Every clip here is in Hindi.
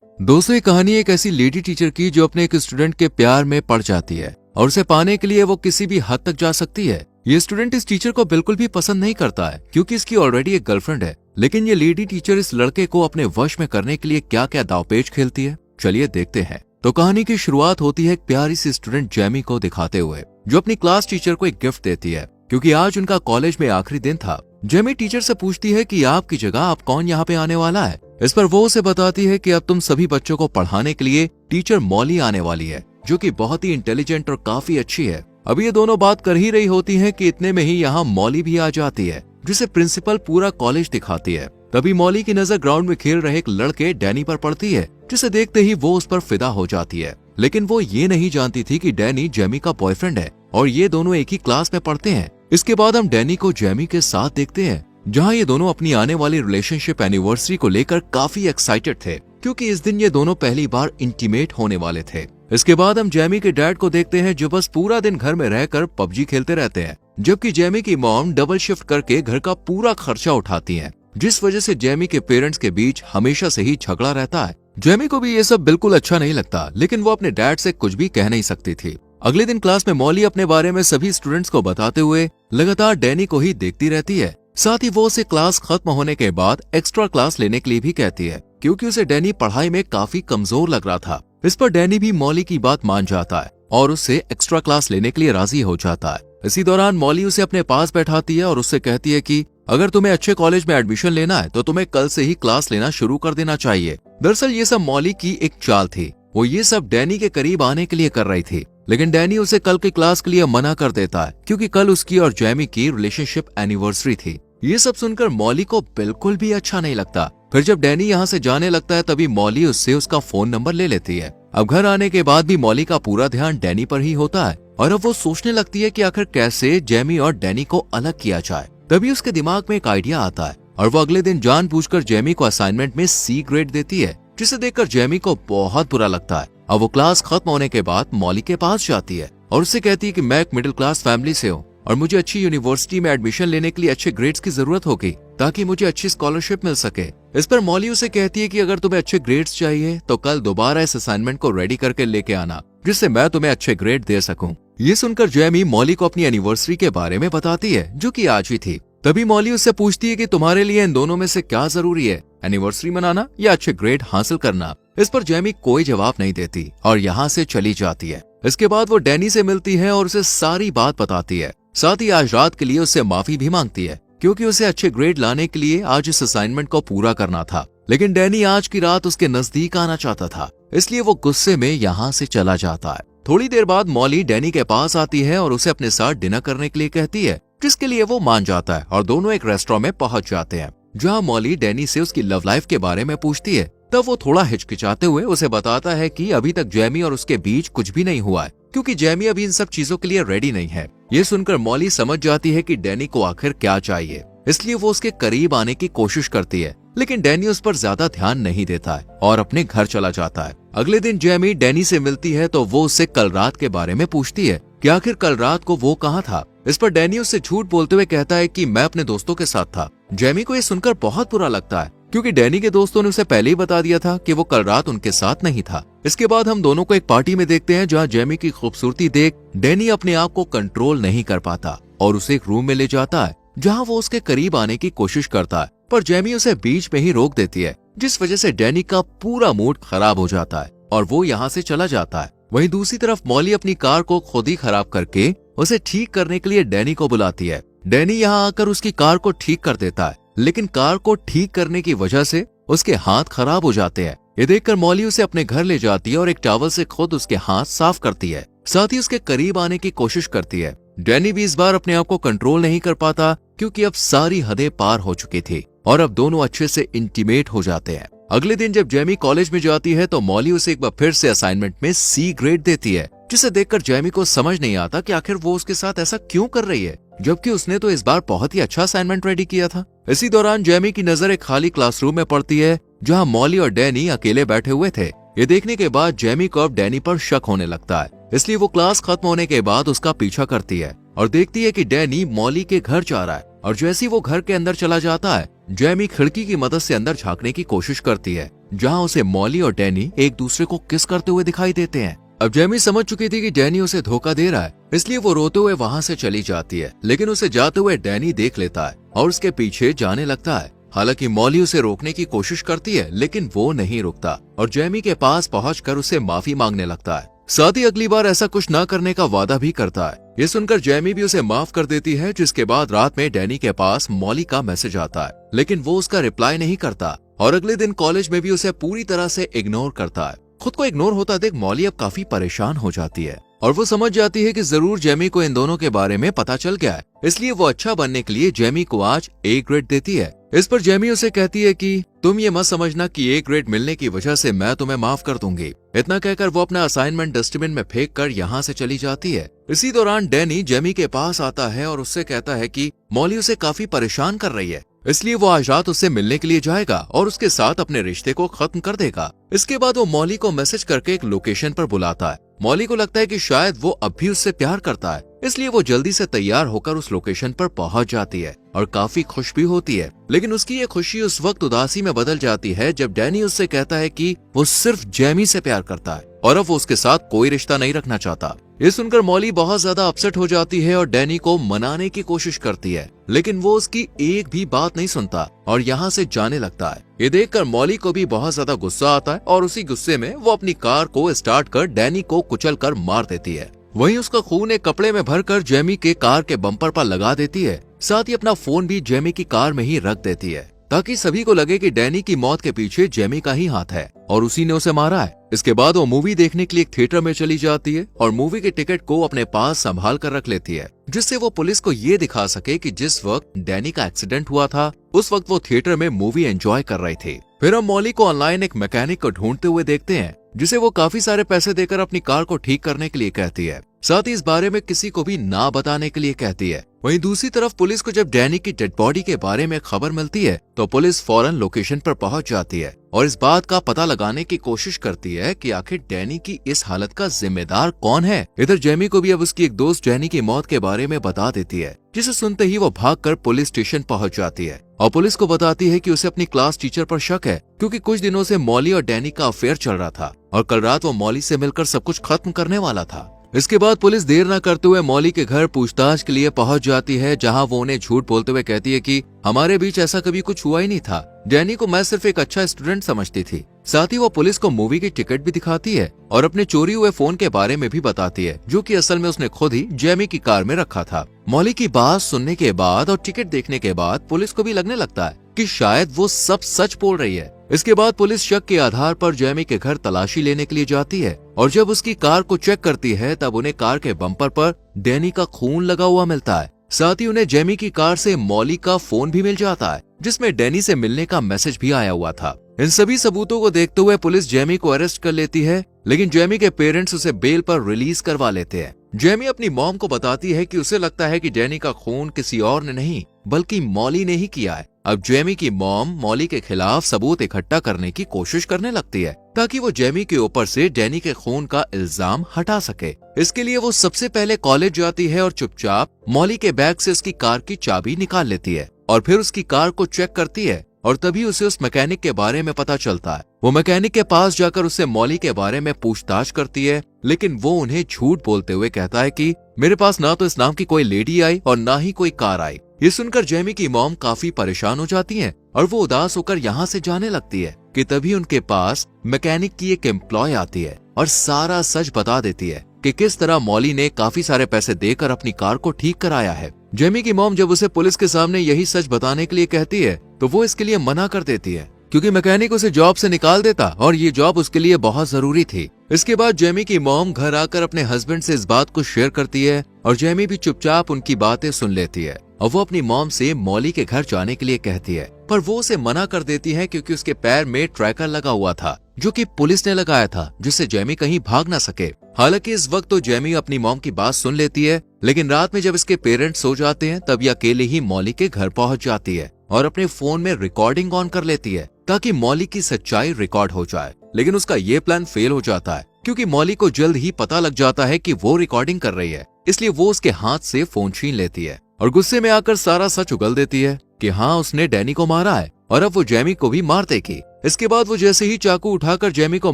दोस्तों, ये कहानी एक ऐसी लेडी टीचर की जो अपने एक स्टूडेंट के प्यार में पड़ जाती है और उसे पाने के लिए वो किसी भी हद तक जा सकती है। ये स्टूडेंट इस टीचर को बिल्कुल भी पसंद नहीं करता है क्योंकि इसकी ऑलरेडी एक गर्लफ्रेंड है। लेकिन ये लेडी टीचर इस लड़के को अपने वश में करने के लिए क्या क्या दांवपेच खेलती है, चलिए देखते हैं। तो कहानी की शुरुआत होती है एक प्यारी सी स्टूडेंट जेमी को दिखाते हुए, जो अपनी क्लास टीचर को एक गिफ्ट देती है क्योंकि आज उनका कॉलेज में आखिरी दिन था। जेमी टीचर से पूछती है कि आपकी जगह आप कौन यहाँ पे आने वाला है। इस पर वो उसे बताती है कि अब तुम सभी बच्चों को पढ़ाने के लिए टीचर मॉली आने वाली है, जो कि बहुत ही इंटेलिजेंट और काफी अच्छी है। अब ये दोनों बात कर ही रही होती हैं कि इतने में ही यहाँ मॉली भी आ जाती है, जिसे प्रिंसिपल पूरा कॉलेज दिखाती है। तभी मॉली की नजर ग्राउंड में खेल रहे एक लड़के डैनी पर पड़ती है, जिसे देखते ही वो उस पर फिदा हो जाती है। लेकिन वो ये नहीं जानती थी कि डैनी जेमी का बॉयफ्रेंड है और ये दोनों एक ही क्लास में पढ़ते हैं। इसके बाद हम डैनी को जेमी के साथ देखते हैं, जहाँ ये दोनों अपनी आने वाली रिलेशनशिप एनिवर्सरी को लेकर काफी एक्साइटेड थे क्योंकि इस दिन ये दोनों पहली बार इंटीमेट होने वाले थे। इसके बाद हम जेमी के डैड को देखते हैं, जो बस पूरा दिन घर में रहकर पबजी खेलते रहते हैं, जबकि जेमी की मॉम डबल शिफ्ट करके घर का पूरा खर्चा उठाती है, जिस वजह से जेमी के पेरेंट्स के बीच हमेशा से ही झगड़ा रहता है। जेमी को भी ये सब बिल्कुल अच्छा नहीं लगता, लेकिन वो अपने डैड से कुछ भी कह नहीं सकती थी। अगले दिन क्लास में मॉली अपने बारे में सभी स्टूडेंट्स को बताते हुए लगातार डैनी को ही देखती रहती है। साथ ही वो उसे क्लास खत्म होने के बाद एक्स्ट्रा क्लास लेने के लिए भी कहती है क्योंकि उसे डैनी पढ़ाई में काफी कमजोर लग रहा था। इस पर डैनी भी मॉली की बात मान जाता है और उससे एक्स्ट्रा क्लास लेने के लिए राजी हो जाता है। इसी दौरान मॉली उसे अपने पास बैठाती है और उससे कहती है कि अगर तुम्हें अच्छे कॉलेज में एडमिशन लेना है तो तुम्हें कल से ही क्लास लेना शुरू कर देना चाहिए। दरअसल ये सब मॉली की एक चाल थी। वो ये सब डैनी के करीब आने के लिए कर रही थी, लेकिन डैनी उसे कल की क्लास के लिए मना कर देता है क्योंकि कल उसकी और जेमी की रिलेशनशिप एनिवर्सरी थी। ये सब सुनकर मॉली को बिल्कुल भी अच्छा नहीं लगता। फिर जब डैनी यहाँ से जाने लगता है तभी मॉली उससे उसका फोन नंबर ले लेती है। अब घर आने के बाद भी मॉली का पूरा ध्यान डैनी पर ही होता है और अब वो सोचने लगती है कि आखिर कैसे जेमी और डैनी को अलग किया जाए। तभी उसके दिमाग में एक आइडिया आता है और वो अगले दिन जानबूझकर जेमी को असाइनमेंट में सी ग्रेड देती है, जिसे देखकर जेमी को बहुत बुरा लगता है। अब वो क्लास खत्म होने के बाद मॉली के पास जाती है और उससे कहती है कि मैं एक मिडिल क्लास फैमिली से हूँ और मुझे अच्छी यूनिवर्सिटी में एडमिशन लेने के लिए अच्छे ग्रेड्स की जरूरत होगी ताकि मुझे अच्छी स्कॉलरशिप मिल सके। इस पर मॉली उसे कहती है कि अगर तुम्हें अच्छे ग्रेड्स चाहिए तो कल दोबारा इस असाइनमेंट को रेडी करके लेके आना, जिससे मैं तुम्हें अच्छे ग्रेड दे सकूं। ये सुनकर जेमी मॉली को अपनी एनिवर्सरी के बारे में बताती है, जो कि आज ही थी। तभी मॉली उससे पूछती है कि तुम्हारे लिए इन दोनों में से क्या जरूरी है, एनिवर्सरी मनाना या अच्छे ग्रेड हासिल करना। इस पर जेमी कोई जवाब नहीं देती और यहाँ से चली जाती है। इसके बाद वो डैनी से मिलती है और उसे सारी बात बताती है। साथ ही आज रात के लिए उससे माफी भी मांगती है क्योंकि उसे अच्छे ग्रेड लाने के लिए आज इस असाइनमेंट को पूरा करना था। लेकिन डैनी आज की रात उसके नजदीक आना चाहता था, इसलिए वो गुस्से में यहाँ से चला जाता है। थोड़ी देर बाद मॉली डैनी के पास आती है और उसे अपने साथ डिनर करने के लिए कहती है, जिसके लिए वो मान जाता है और दोनों एक रेस्टोरेंट में पहुंच जाते हैं, जहाँ मॉली डैनी से उसकी लव लाइफ के बारे में पूछती है। तब वो थोड़ा हिचकिचाते हुए उसे बताता है कि अभी तक जेमी और उसके बीच कुछ भी नहीं हुआ है क्योंकि जेमी अभी इन सब चीजों के लिए रेडी नहीं है। ये सुनकर मॉली समझ जाती है कि डैनी को आखिर क्या चाहिए, इसलिए वो उसके करीब आने की कोशिश करती है, लेकिन डैनी उस पर ज्यादा ध्यान नहीं देता है और अपने घर चला जाता है। अगले दिन जेमी डैनी से मिलती है तो वो उससे कल रात के बारे में पूछती है कि आखिर कल रात को वो कहाँ था। इस पर डैनी उससे झूठ बोलते हुए कहता है कि मैं अपने दोस्तों के साथ था। जेमी को ये सुनकर बहुत बुरा लगता है क्योंकि डैनी के दोस्तों ने उसे पहले ही बता दिया था कि वो कल रात उनके साथ नहीं था। इसके बाद हम दोनों को एक पार्टी में देखते हैं, जहाँ जेमी की खूबसूरती देख डैनी अपने आप को कंट्रोल नहीं कर पाता और उसे एक रूम में ले जाता है, जहाँ वो उसके करीब आने की कोशिश करता है, पर जेमी उसे बीच में ही रोक देती है, जिस वजह से डैनी का पूरा मूड खराब हो जाता है और वो यहाँ से चला जाता है। वहीं दूसरी तरफ मॉली अपनी कार को खुद ही खराब करके उसे ठीक करने के लिए डैनी को बुलाती है। डैनी यहाँ आकर उसकी कार को ठीक कर देता है, लेकिन कार को ठीक करने की वजह से उसके हाथ खराब हो जाते हैं। ये देखकर मॉली उसे अपने घर ले जाती है और एक टॉवल से खुद उसके हाथ साफ करती है, साथ ही उसके करीब आने की कोशिश करती है। डैनी भी इस बार अपने आप को कंट्रोल नहीं कर पाता क्योंकि अब सारी हदें पार हो चुकी थी और अब दोनों अच्छे से इंटीमेट हो जाते हैं। अगले दिन जब जेमी कॉलेज में जाती है तो मॉली उसे एक बार फिर से असाइनमेंट में सी ग्रेड देती है, जिसे देखकर जेमी को समझ नहीं आता कि आखिर वो उसके साथ ऐसा क्यों कर रही है, जबकि उसने तो इस बार बहुत ही अच्छा असाइनमेंट रेडी किया था। इसी दौरान जेमी की नजर एक खाली क्लासरूम में पड़ती है, जहां मॉली और डैनी अकेले बैठे हुए थे। ये देखने के बाद जेमी को अब डैनी पर शक होने लगता है, इसलिए वो क्लास खत्म होने के बाद उसका पीछा करती है और देखती है कि डैनी मॉली के घर जा रहा है। और जैसे ही वो घर के अंदर चला जाता है, जेमी खिड़की की मदद से अंदर झांकने की कोशिश करती है, जहाँ उसे मॉली और डैनी एक दूसरे को किस करते हुए दिखाई देते हैं। अब जेमी समझ चुकी थी कि डैनी उसे धोखा दे रहा है, इसलिए वो रोते हुए वहाँ से चली जाती है, लेकिन उसे जाते हुए डैनी देख लेता है और उसके पीछे जाने लगता है। हालांकि मॉली उसे रोकने की कोशिश करती है, लेकिन वो नहीं रुकता और जेमी के पास पहुंचकर उसे माफी मांगने लगता है। साथ ही अगली बार ऐसा कुछ न करने का वादा भी करता है। ये सुनकर जेमी भी उसे माफ कर देती है, जिसके बाद रात में डैनी के पास मॉली का मैसेज आता है, लेकिन वो उसका रिप्लाई नहीं करता और अगले दिन कॉलेज में भी उसे पूरी तरह से इग्नोर करता है। खुद को इग्नोर होता देख मॉली अब काफी परेशान हो जाती है और वो समझ जाती है कि जरूर जेमी को इन दोनों के बारे में पता चल गया है, इसलिए वो अच्छा बनने के लिए जेमी को आज ए ग्रेड देती है। इस पर जेमी उसे कहती है कि तुम ये मत समझना कि ए ग्रेड मिलने की वजह से मैं तुम्हें माफ कर दूंगी। इतना कहकर वो अपना असाइनमेंट डस्टबिन में फेंक कर यहाँ से चली जाती है। इसी दौरान डैनी जेमी के पास आता है और उससे कहता है कि मॉली उसे काफी परेशान कर रही है, इसलिए वो आज रात उससे मिलने के लिए जाएगा और उसके साथ अपने रिश्ते को खत्म कर देगा। इसके बाद वो मॉली को मैसेज करके एक लोकेशन पर बुलाता है। मॉली को लगता है कि शायद वो अब भी उससे प्यार करता है, इसलिए वो जल्दी से तैयार होकर उस लोकेशन पर पहुंच जाती है और काफी खुश भी होती है। लेकिन उसकी ये खुशी उस वक्त उदासी में बदल जाती है जब डैनी उससे कहता है कि वो सिर्फ जेमी से प्यार करता है और अब वो उसके साथ कोई रिश्ता नहीं रखना चाहता। ये सुनकर मॉली बहुत ज्यादा अपसेट हो जाती है और डैनी को मनाने की कोशिश करती है, लेकिन वो उसकी एक भी बात नहीं सुनता और यहाँ से जाने लगता है। ये देखकर मॉली को भी बहुत ज्यादा गुस्सा आता है और उसी गुस्से में वो अपनी कार को स्टार्ट कर डैनी को कुचल कर मार देती है। वहीं उसका खून एक कपड़े में भरकर जेमी के कार के बम्पर पर लगा देती है। साथ ही अपना फोन भी जेमी की कार में ही रख देती है ताकि सभी को लगे कि डैनी की मौत के पीछे जेमी का ही हाथ है और उसी ने उसे मारा है। इसके बाद वो मूवी देखने के लिए एक थिएटर में चली जाती है और मूवी के टिकट को अपने पास संभाल कर रख लेती है, जिससे वो पुलिस को ये दिखा सके कि जिस वक्त डैनी का एक्सीडेंट हुआ था उस वक्त वो थिएटर में मूवी एंजॉय कर रही थी। फिर हम मॉली को ऑनलाइन एक मैकेनिक को ढूंढते हुए देखते हैं, जिसे वो काफी सारे पैसे देकर अपनी कार को ठीक करने के लिए कहती है। साथ ही इस बारे में किसी को भी ना बताने के लिए कहती है। वहीं दूसरी तरफ पुलिस को जब डैनी की डेड बॉडी के बारे में खबर मिलती है तो पुलिस फौरन लोकेशन पर पहुंच जाती है और इस बात का पता लगाने की कोशिश करती है कि आखिर डैनी की इस हालत का जिम्मेदार कौन है। इधर जेमी को भी अब उसकी एक दोस्त डैनी की मौत के बारे में बता देती है, जिसे सुनते ही वो भागकर पुलिस स्टेशन पहुंच जाती है और पुलिस को बताती है कि उसे अपनी क्लास टीचर पर शक है, क्योंकि कुछ दिनों से मॉली और डैनी का अफेयर चल रहा था और कल रात वो मॉली से मिलकर सब कुछ खत्म करने वाला था। इसके बाद पुलिस देर न करते हुए मॉली के घर पूछताछ के लिए पहुंच जाती है, जहां वो उन्हें झूठ बोलते हुए कहती है कि हमारे बीच ऐसा कभी कुछ हुआ ही नहीं था, डैनी को मैं सिर्फ एक अच्छा स्टूडेंट समझती थी। साथ ही वो पुलिस को मूवी की टिकट भी दिखाती है और अपने चोरी हुए फोन के बारे में भी बताती है, जो कि असल में उसने खुद ही जेमी की कार में रखा था। मॉली की बात सुनने के बाद और टिकट देखने के बाद पुलिस को भी लगने लगता है कि शायद वो सब सच बोल रही है। इसके बाद पुलिस शक के आधार पर जेमी के घर तलाशी लेने के लिए जाती है और जब उसकी कार को चेक करती है तब उन्हें कार के बम्पर पर डैनी का खून लगा हुआ मिलता है। साथ ही उन्हें जेमी की कार से मॉली का फोन भी मिल जाता है, जिसमें डैनी से मिलने का मैसेज भी आया हुआ था। इन सभी सबूतों को देखते हुए पुलिस जेमी को अरेस्ट कर लेती है, लेकिन जेमी के पेरेंट्स उसे बेल पर रिलीज करवा लेते हैं। जेमी अपनी मॉम को बताती है कि उसे लगता है कि डैनी का खून किसी और ने नहीं बल्कि मॉली ने ही किया है। अब जेमी की मॉम मॉली के खिलाफ सबूत इकट्ठा करने की कोशिश करने लगती है ताकि वो जेमी के ऊपर से डैनी के खून का इल्जाम हटा सके। इसके लिए वो सबसे पहले कॉलेज जाती है और चुपचाप मॉली के बैग से उसकी कार की चाबी निकाल लेती है और फिर उसकी कार को चेक करती है और तभी उसे उस मैकेनिक के बारे में पता चलता है। वो मैकेनिक के पास जाकर उससे मॉली के बारे में पूछताछ करती है, लेकिन वो उन्हें झूठ बोलते हुए कहता है कि मेरे पास ना तो इस नाम की कोई लेडी आई और ना ही कोई कार आई। ये सुनकर जेमी की मॉम काफी परेशान हो जाती है और वो उदास होकर यहाँ से जाने लगती है कि तभी उनके पास मैकेनिक की एक एम्प्लॉय आती है और सारा सच बता देती है कि किस तरह मॉली ने काफी सारे पैसे देकर अपनी कार को ठीक कराया है। जेमी की मॉम जब उसे पुलिस के सामने यही सच बताने के लिए कहती है तो वो इसके लिए मना कर देती है, क्योंकि मैकेनिक उसे जॉब से निकाल देता और ये जॉब उसके लिए बहुत जरूरी थी। इसके बाद जेमी की मॉम घर आकर अपने हस्बैंड से इस बात को शेयर करती है और जेमी भी चुपचाप उनकी बातें सुन लेती है और वो अपनी मॉम से मॉली के घर जाने के लिए कहती है, पर वो उसे मना कर देती है क्योंकि उसके पैर में ट्रैकर लगा हुआ था जो कि पुलिस ने लगाया था, जिससे जेमी कहीं भाग ना सके। हालांकि इस वक्त तो जेमी अपनी मॉम की बात सुन लेती है, लेकिन रात में जब इसके पेरेंट्स सो जाते हैं तब ये अकेले ही मॉली के घर पहुंच जाती है और अपने फोन में रिकॉर्डिंग ऑन कर लेती है ताकि मॉली की सच्चाई रिकॉर्ड हो जाए। लेकिन उसका ये प्लान फेल हो जाता है क्योंकि मॉली को जल्द ही पता लग जाता है कि वो रिकॉर्डिंग कर रही है, इसलिए वो उसके हाथ से फोन छीन लेती है और गुस्से में आकर सारा सच उगल देती है कि हाँ उसने डैनी को मारा है और अब वो जेमी को भी मार देगी। इसके बाद वो जैसे ही चाकू उठाकर जेमी को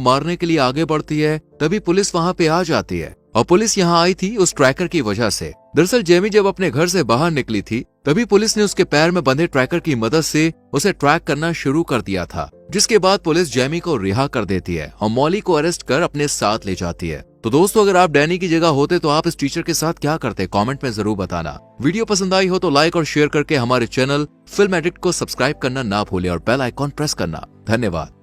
मारने के लिए आगे बढ़ती है, तभी पुलिस वहां पे आ जाती है। और पुलिस यहाँ आई थी उस ट्रैकर की वजह से। दरअसल जेमी जब अपने घर से बाहर निकली थी, तभी पुलिस ने उसके पैर में बंधे ट्रैकर की मदद से उसे ट्रैक करना शुरू कर दिया था, जिसके बाद पुलिस जेमी को रिहा कर देती है और मॉली को अरेस्ट कर अपने साथ ले जाती है। तो दोस्तों, अगर आप डैनी की जगह होते तो आप इस टीचर के साथ क्या करते, कमेंट में जरूर बताना। वीडियो पसंद आई हो तो लाइक और शेयर करके हमारे चैनल फिल्म एडिक्ट को सब्सक्राइब करना ना भूले और बेल आइकॉन प्रेस करना। धन्यवाद।